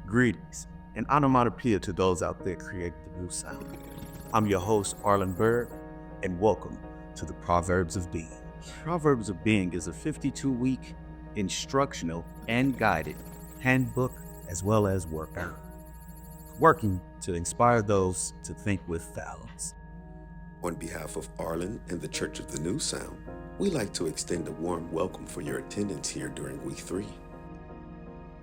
Greetings and onomatopoeia to those out there creating the new sound. I'm your host, Lynn Burg, and welcome to the Proverbs of Being. Proverbs of Being is a 52-week instructional and guided handbook as well as workout, working to inspire those to think with balance. On behalf of Arlen and the Church of the New Sound, we'd like to extend a warm welcome for your attendance here during Week 3.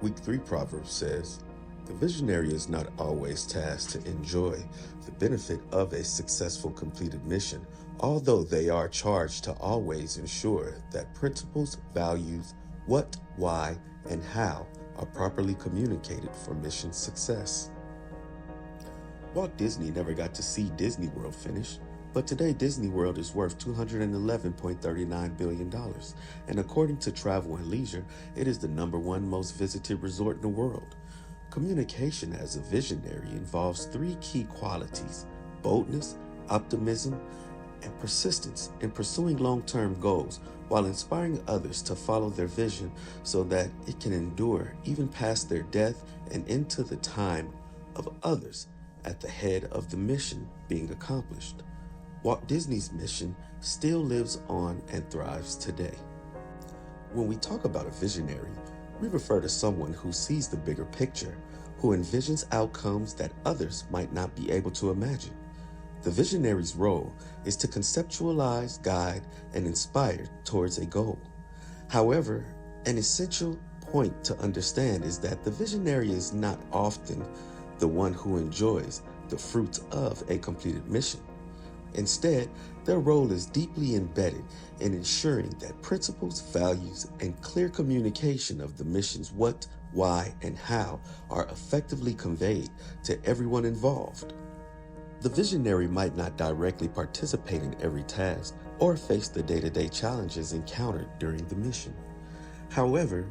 Week 3 Proverbs says, "The visionary is not always tasked to enjoy the benefit of a successful completed mission, although they are charged to always ensure that principles, values, what, why, and how are properly communicated for mission success." Walt Disney never got to see Disney World finish, but today Disney World is worth $211.39 billion, and according to Travel and Leisure, it is the #1 most visited resort in the world. Communication as a visionary involves 3 key qualities: boldness, optimism, and persistence in pursuing long-term goals while inspiring others to follow their vision so that it can endure even past their death and into the time of others at the head of the mission being accomplished. Walt Disney's mission still lives on and thrives today. When we talk about a visionary, we refer to someone who sees the bigger picture, who envisions outcomes that others might not be able to imagine. The visionary's role is to conceptualize, guide, and inspire towards a goal. However, an essential point to understand is that the visionary is not often the one who enjoys the fruits of a completed mission. Instead, their role is deeply embedded in ensuring that principles, values, and clear communication of the mission's what, why, and how are effectively conveyed to everyone involved. The visionary might not directly participate in every task or face the day-to-day challenges encountered during the mission. However,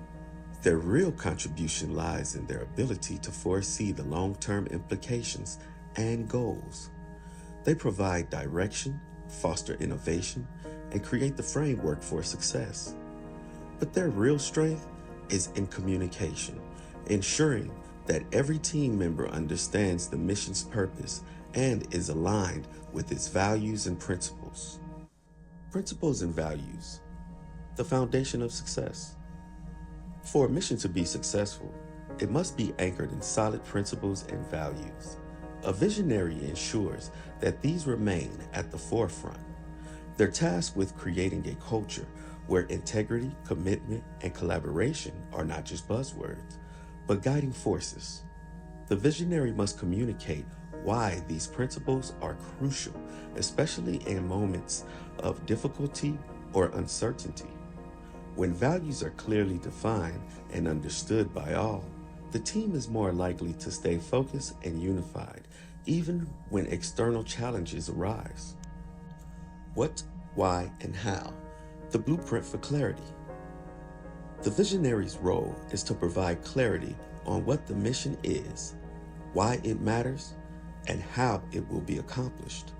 their real contribution lies in their ability to foresee the long-term implications and goals. They provide direction, foster innovation, and create the framework for success. But their real strength is in communication, ensuring that every team member understands the mission's purpose and is aligned with its values and principles. Principles and values, the foundation of success. For a mission to be successful, it must be anchored in solid principles and values. A visionary ensures that these remain at the forefront. They're tasked with creating a culture where integrity, commitment, and collaboration are not just buzzwords, but guiding forces. The visionary must communicate why these principles are crucial, especially in moments of difficulty or uncertainty. When values are clearly defined and understood by all, the team is more likely to stay focused and unified, even when external challenges arise. What, why, and how? The blueprint for clarity. The visionary's role is to provide clarity on what the mission is, why it matters, and how it will be accomplished.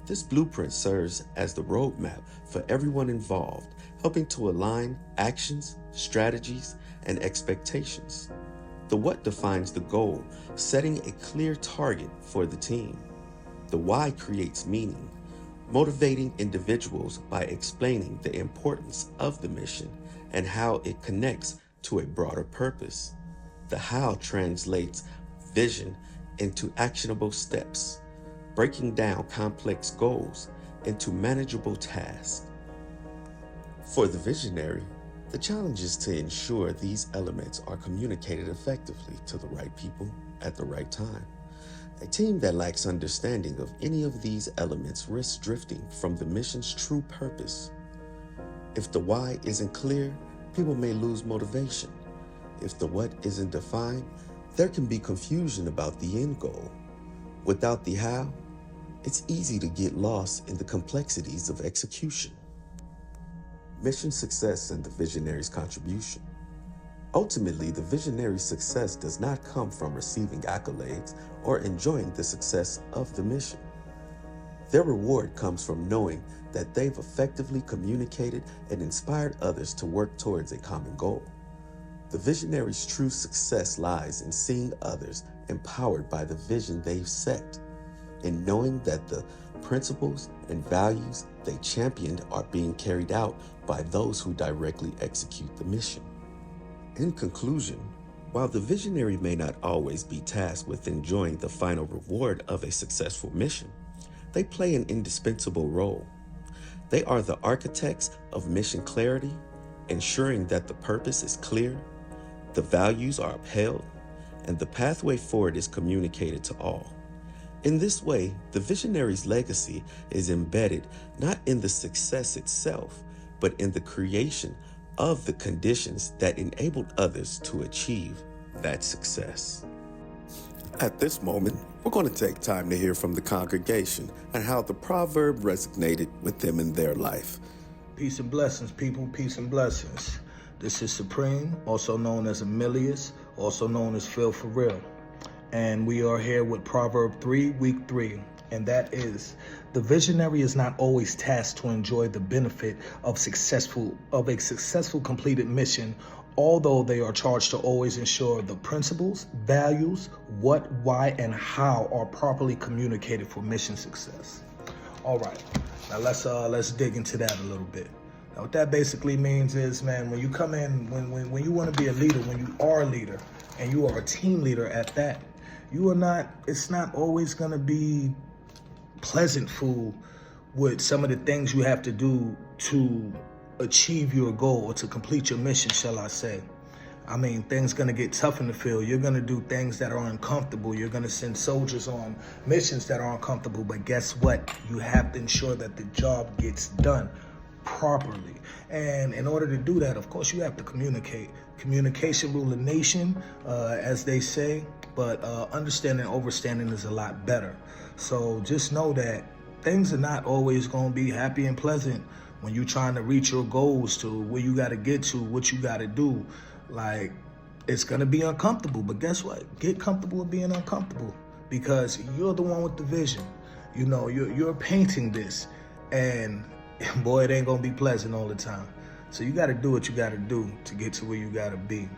This blueprint serves as the roadmap for everyone involved, helping to align actions, strategies, and expectations. The what defines the goal, setting a clear target for the team. The why creates meaning, motivating individuals by explaining the importance of the mission and how it connects to a broader purpose. The how translates vision into actionable steps, breaking down complex goals into manageable tasks. For the visionary, the challenge is to ensure these elements are communicated effectively to the right people at the right time. A team that lacks understanding of any of these elements risks drifting from the mission's true purpose. If the why isn't clear, people may lose motivation. If the what isn't defined, there can be confusion about the end goal. Without the how, it's easy to get lost in the complexities of execution. Mission success and the visionary's contribution. Ultimately, the visionary's success does not come from receiving accolades or enjoying the success of the mission. Their reward comes from knowing that they've effectively communicated and inspired others to work towards a common goal. The visionary's true success lies in seeing others empowered by the vision they've set, in knowing that the principles and values they championed are being carried out by those who directly execute the mission. In conclusion, while the visionary may not always be tasked with enjoying the final reward of a successful mission, they play an indispensable role. They are the architects of mission clarity, ensuring that the purpose is clear, the values are upheld, and the pathway forward is communicated to all. In this way, the visionary's legacy is embedded not in the success itself, but in the creation of the conditions that enabled others to achieve that success. At this moment, we're going to take time to hear from the congregation and how the proverb resonated with them in their life. Peace and blessings, people. Peace and blessings. This is Supreme, also known as Emilius, also known as Phil for Real. And we are here with Proverb 3, Week 3. And that is, the visionary is not always tasked to enjoy the benefit of a successful completed mission, although they are charged to always ensure the principles, values, what, why, and how are properly communicated for mission success. All right, now let's dig into that a little bit. Now, what that basically means is, man, when you come in, when you want to be a leader, when you are a leader, and you are a team leader at that, it's not always going to be pleasant food with some of the things you have to do to achieve your goal or to complete your mission, shall I say. I mean, things gonna get tough in the field. You're gonna do things that are uncomfortable. You're gonna send soldiers on missions that are uncomfortable, but guess what? You have to ensure that the job gets done properly. And in order to do that, of course, you have to communicate. Communication rule a nation, as they say, but understanding and overstanding is a lot better. So just know that things are not always gonna be happy and pleasant when you're trying to reach your goals to where you gotta get to, what you gotta do. Like, it's gonna be uncomfortable, but guess what? Get comfortable with being uncomfortable, because you're the one with the vision. You know, you're painting this, and boy, it ain't gonna be pleasant all the time. So you gotta do what you gotta do to get to where you gotta be.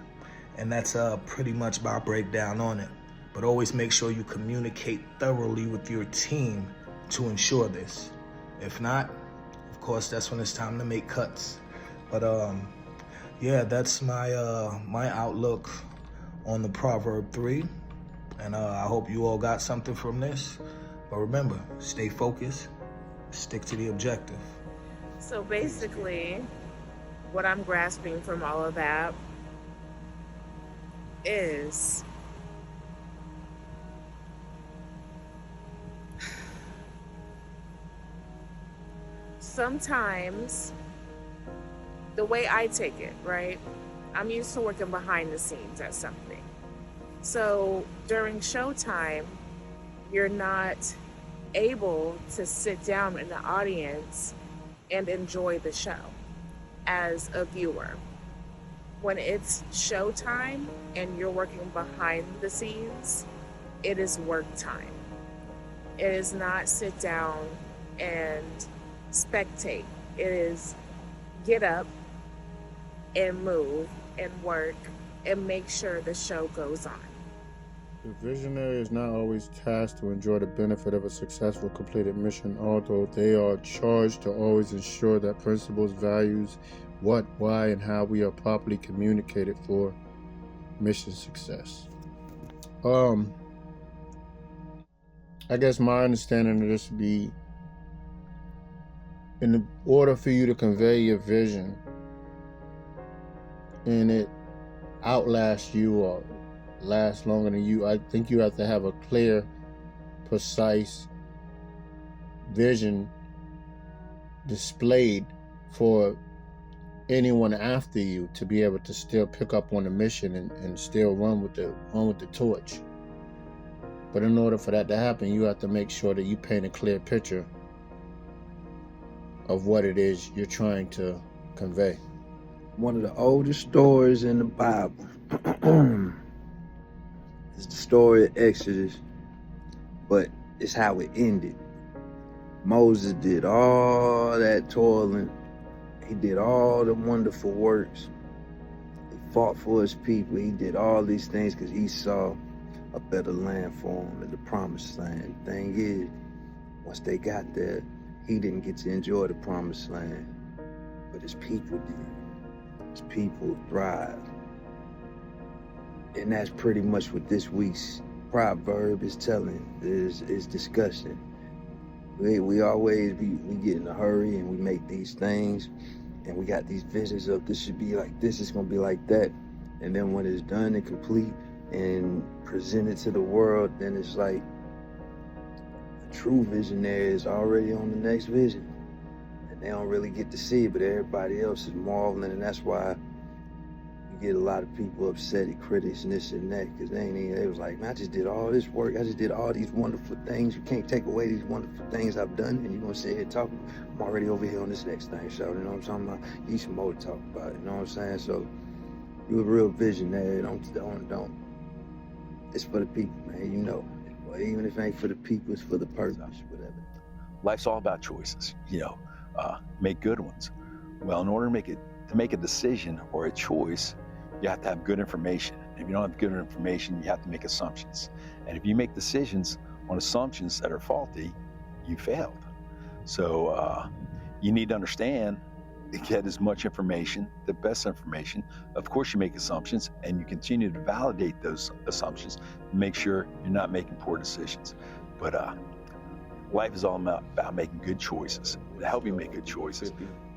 And that's pretty much my breakdown on it. But always make sure you communicate thoroughly with your team to ensure this. If not, of course, that's when it's time to make cuts. But yeah, that's my my outlook on the Proverb 3. And I hope you all got something from this. But remember, stay focused, stick to the objective. So basically, what I'm grasping from all of that is sometimes the way I take it, right? I'm used to working behind the scenes at something. So during showtime, you're not able to sit down in the audience and enjoy the show as a viewer. When it's showtime and you're working behind the scenes, it is work time. It is not sit down and spectate. It is get up and move and work and make sure the show goes on. The visionary is not always tasked to enjoy the benefit of a successful completed mission, although they are charged to always ensure that principles, values, what, why, and how we are properly communicated for mission success. I guess my understanding of this would be, in order for you to convey your vision and it outlast you or last longer than you, I think you have to have a clear, precise vision displayed for anyone after you to be able to still pick up on the mission and still run with the torch. But in order for that to happen, you have to make sure that you paint a clear picture of what it is you're trying to convey. One of the oldest stories in the Bible is the story of Exodus, but it's how it ended. Moses did all that toiling. He did all the wonderful works. He fought for his people. He did all these things because he saw a better land for them in the promised land. Thing is, once they got there, he didn't get to enjoy the promised land, but his people did. His people thrived. And that's pretty much what this week's proverb is telling, is discussion. We always we get in a hurry and we make these things and we got these visions of this should be like this, it's gonna be like that. And then when it's done and complete and presented to the world, then it's like a true visionary is already on the next vision. And they don't really get to see it, but everybody else is marveling, and that's why you get a lot of people upset at critics and this and that, because they was like, man, I just did all this work, I just did all these wonderful things. You can't take away these wonderful things I've done, and you're gonna sit here talking. I'm already over here on this next thing, so you know what I'm talking about? You need some more to talk about, you know what I'm saying? So you're a real visionary. Don't. It's for the people, man, you know. Well, even if it ain't for the people, it's for the purpose, whatever. Life's all about choices, make good ones. Well, in order to make a decision or a choice, you have to have good information. If you don't have good information, you have to make assumptions. And if you make decisions on assumptions that are faulty, you failed. So you need to understand, get as much information, the best information. Of course, you make assumptions and you continue to validate those assumptions to make sure you're not making poor decisions. But life is all about making good choices. To help you make good choices,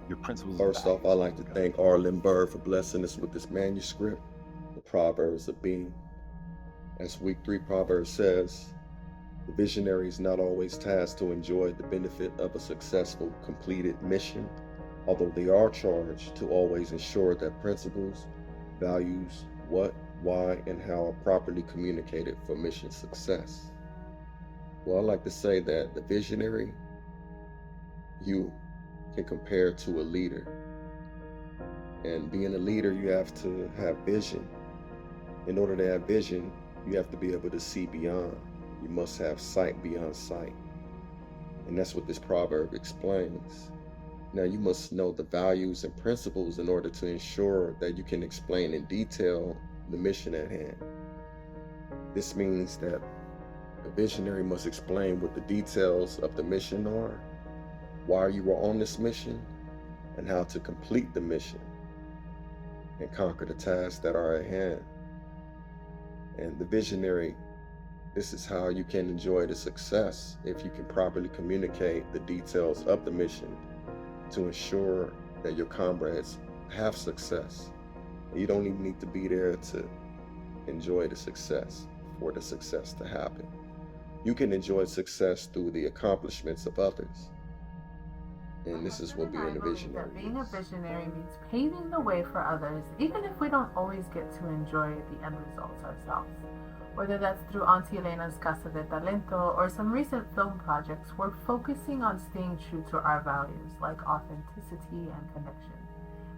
your principles. First off, I'd like to thank Lynn Burg for blessing us with this manuscript, the Proverbs of Being. As week 3 Proverbs says, the visionary is not always tasked to enjoy the benefit of a successful, completed mission, although they are charged to always ensure that principles, values, what, why, and how are properly communicated for mission success. Well, I like to say that the visionary, you can compare to a leader. And being a leader, you have to have vision. In order to have vision, you have to be able to see beyond. You must have sight beyond sight. And that's what this proverb explains. Now, you must know the values and principles in order to ensure that you can explain in detail the mission at hand. This means that a visionary must explain what the details of the mission are, why you are on this mission, and how to complete the mission and conquer the tasks that are at hand. And the visionary, this is how you can enjoy the success if you can properly communicate the details of the mission to ensure that your comrades have success. You don't even need to be there to enjoy the success for the success to happen. You can enjoy success through the accomplishments of others. And this is what being a visionary is. Being a visionary means paving the way for others, even if we don't always get to enjoy the end results ourselves. Whether that's through Auntie Elena's Casa de Talento or some recent film projects, we're focusing on staying true to our values like authenticity and connection,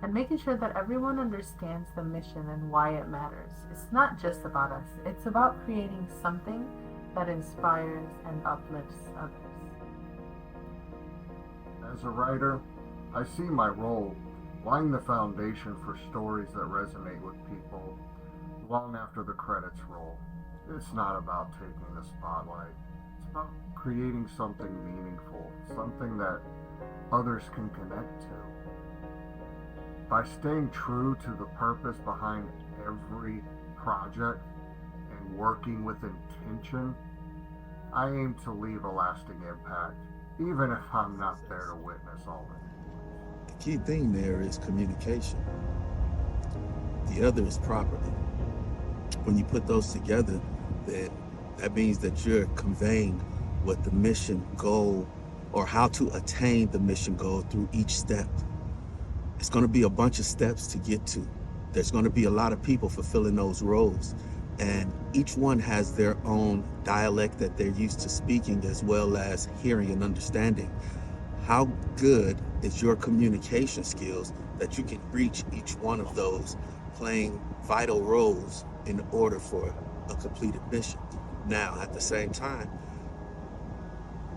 and making sure that everyone understands the mission and why it matters. It's not just about us, it's about creating something that inspires and uplifts others. As a writer, I see my role laying the foundation for stories that resonate with people long after the credits roll. It's not about taking the spotlight. It's about creating something meaningful, something that others can connect to. By staying true to the purpose behind every project and working with intention, I aim to leave a lasting impact, even if I'm not there to witness all of it. The key thing there is communication. The other is property. When you put those together, that means that you're conveying what the mission goal or how to attain the mission goal through each step. It's going to be a bunch of steps to get to. There's going to be a lot of people fulfilling those roles, and each one has their own dialect that they're used to speaking, as well as hearing and understanding. How good is your communication skills that you can reach each one of those, playing vital roles in order for a completed mission? Now, at the same time,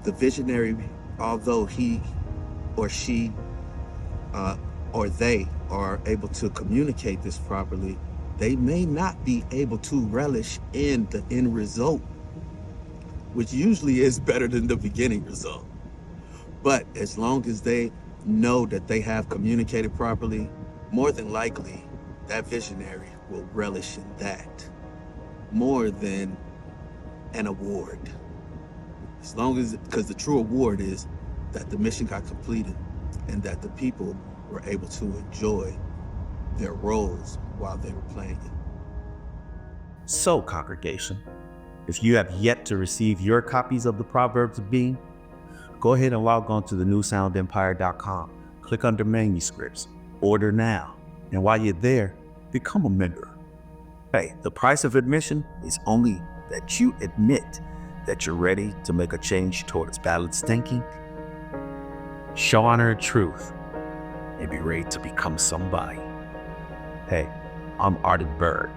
the visionary, although he or she or they are able to communicate this properly, they may not be able to relish in the end result, which usually is better than the beginning result. But as long as they know that they have communicated properly, more than likely that visionary will relish in that more than an award. As long as, because the true award is that the mission got completed and that the people were able to enjoy their roles while they were playing it. So, congregation, if you have yet to receive your copies of the Proverbs of Being, go ahead and log on to the newsoundempire.com. Click under manuscripts, order now. And while you're there, become a member. Hey, the price of admission is only that you admit that you're ready to make a change towards balanced thinking, show honor and truth, and be ready to become somebody. Hey, I'm Lynn Burg,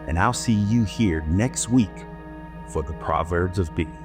and I'll see you here next week for the Proverbs of Being.